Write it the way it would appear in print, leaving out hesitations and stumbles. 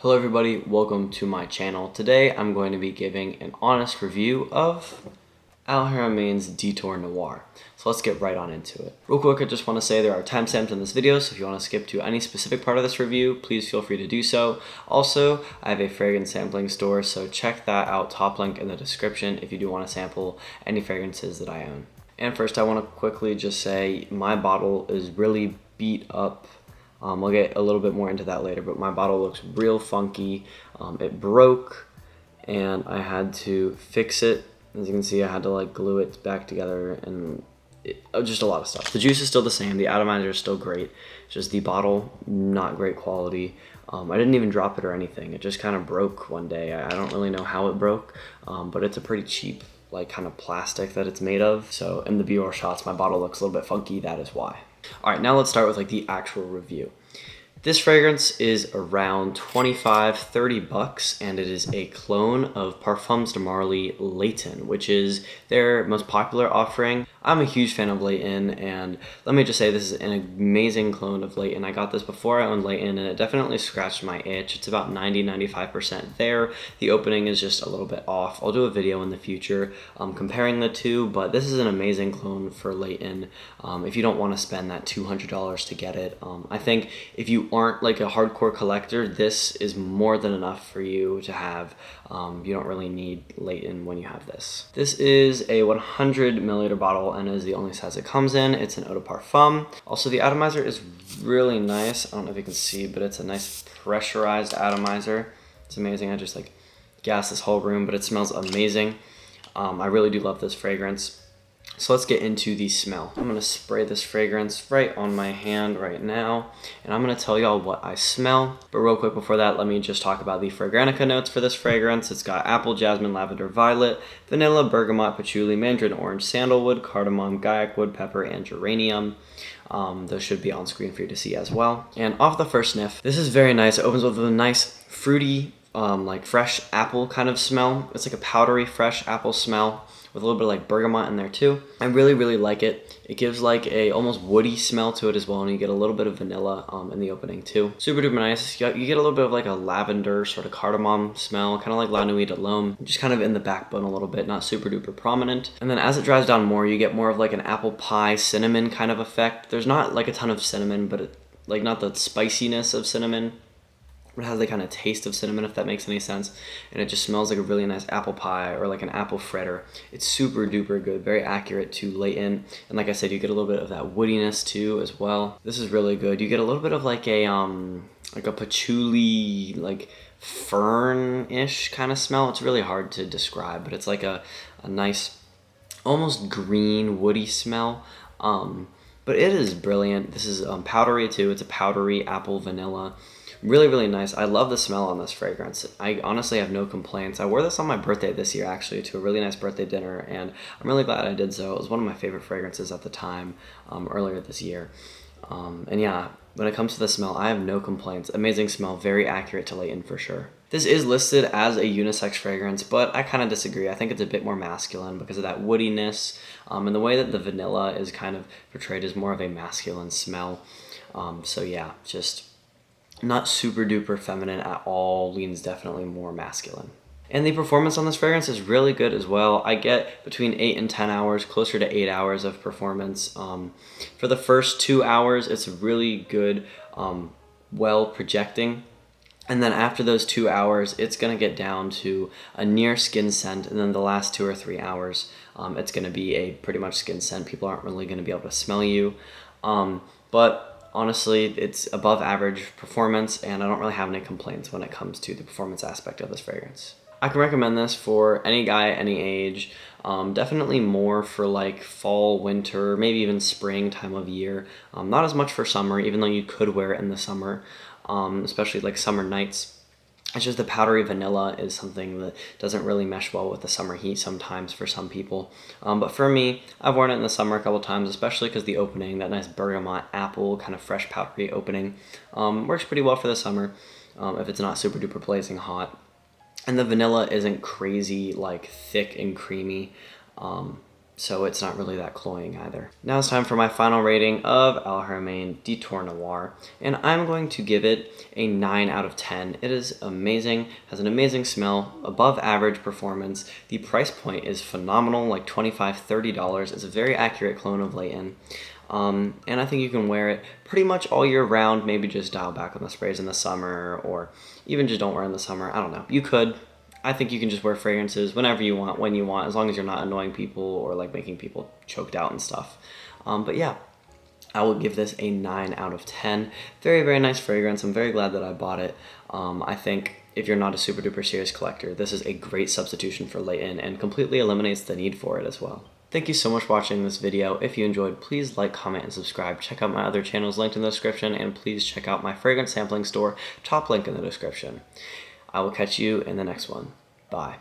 Hello everybody, welcome to my channel. Today I'm going to be giving an honest review of Haramain's Detour Noir. So let's get right on into it. Real quick, I just want to say there are timestamps in this video, so if you want to skip to any specific part of this review, please feel free to do so. Also, I have a fragrance sampling store, so check that out, top link in the description if you do want to sample any fragrances that I own. And first I want to quickly just say my bottle is really beat up. We'll get a little bit more into that later, but my bottle looks real funky. It broke and I had to fix it. As you can see, I had to like glue it back together and just a lot of stuff. The juice is still the same, the atomizer is still great, just the bottle, not great quality. I didn't even drop it or anything, it just kind of broke one day. I don't really know how it broke, but it's a pretty cheap like kind of plastic that it's made of. So in the B-roll shots, my bottle looks a little bit funky, that is why. All right, now let's start with like the actual review. This fragrance is around 25-30 bucks, and it is a clone of Parfums de Marly Layton, which is their most popular offering. I'm a huge fan of Layton, and let me just say this is an amazing clone of Layton. I got this before I owned Layton, and it definitely scratched my itch. It's about 90-95% there. The opening is just a little bit off. I'll do a video in the future comparing the two, but this is an amazing clone for Layton if you don't want to spend that $200 to get it. I think if you aren't like a hardcore collector, this is more than enough for you to have. You don't really need Layton when you have this. This is a 100 milliliter bottle and is the only size it comes in. It's an eau de parfum. Also, the atomizer is really nice. I don't know if you can see, but it's a nice pressurized atomizer. It's amazing. I just like gassed this whole room, but it smells amazing. I really do love this fragrance. So let's get into the smell. I'm gonna spray this fragrance right on my hand right now, and I'm gonna tell y'all what I smell. But real quick before that, let me just talk about the Fragrantica notes for this fragrance. It's got apple, jasmine, lavender, violet, vanilla, bergamot, patchouli, mandarin orange, sandalwood, cardamom, guaiac, wood pepper, and geranium. Those should be on screen for you to see as well. And off the first sniff, this is very nice. It opens with a nice fruity, like fresh apple kind of smell. It's like a powdery fresh apple smell with a little bit of like bergamot in there too. I really like it. It gives like a almost woody smell to it as well, and you get a little bit of vanilla in the opening too. Super duper nice. You get a little bit of like a lavender sort of cardamom smell, kind of like La Nuit de l'Homme, just kind of in the backbone a little bit, not super duper prominent. And then as it dries down more, you get more of like an apple pie cinnamon kind of effect. There's not like a ton of cinnamon, but like not the spiciness of cinnamon. It has the kind of taste of cinnamon, if that makes any sense, and it just smells like a really nice apple pie or like an apple fritter. It's super duper good, very accurate to Layton, and like I said, you get a little bit of that woodiness too as well. This is really good. You get a little bit of like a patchouli, like fern-ish kind of smell. It's really hard to describe, but it's like a nice, almost green, woody smell. But it is brilliant. This is powdery too. It's a powdery apple vanilla. Really nice. I love the smell on this fragrance. I honestly have no complaints. I wore this on my birthday this year actually to a really nice birthday dinner, and I'm really glad I did so. It was one of my favorite fragrances at the time, earlier this year. And yeah, when it comes to the smell, I have no complaints. Amazing smell, very accurate to Layton for sure. This is listed as a unisex fragrance, but I kind of disagree. I think it's a bit more masculine because of that woodiness, and the way that the vanilla is kind of portrayed as more of a masculine smell. So yeah, just not super duper feminine at all, leans definitely more masculine. And the performance on this fragrance is really good as well. I get between 8 and 10 hours, closer to 8 hours of performance. For the first 2 hours, it's really good, well projecting. And then after those 2 hours, it's gonna get down to a near skin scent. And then the last 2 or 3 hours, it's gonna be a pretty much skin scent. People aren't really gonna be able to smell you. But honestly, it's above average performance, and I don't really have any complaints when it comes to the performance aspect of this fragrance. I can recommend this for any guy, any age. Definitely more for like fall, winter, maybe even spring time of year. Not as much for summer, even though you could wear it in the summer, especially like summer nights. It's just the powdery vanilla is something that doesn't really mesh well with the summer heat sometimes for some people. But for me, I've worn it in the summer a couple times, especially because the opening, that nice bergamot apple kind of fresh powdery opening, works pretty well for the summer if it's not super duper blazing hot. And the vanilla isn't crazy like thick and creamy. so it's not really that cloying either. Now it's time for my final rating of Haramain Detour Noir, and I'm going to give it a 9 out of 10. It is amazing, has an amazing smell, above average performance. The price point is phenomenal, like $25–$30. It's a very accurate clone of Layton. And I think you can wear it pretty much all year round. Maybe just dial back on the sprays in the summer, or even just don't wear in the summer. I don't know. You could. I think you can just wear fragrances whenever you want, when you want, as long as you're not annoying people or like making people choked out and stuff. But yeah, I will give this a 9 out of 10. Very, very nice fragrance. I'm very glad that I bought it. I think if you're not a super duper serious collector, this is a great substitution for Layton and completely eliminates the need for it as well. Thank you so much for watching this video. If you enjoyed, please like, comment, and subscribe. Check out my other channels linked in the description, and please check out my fragrance sampling store, top link in the description. I will catch you in the next one. Bye.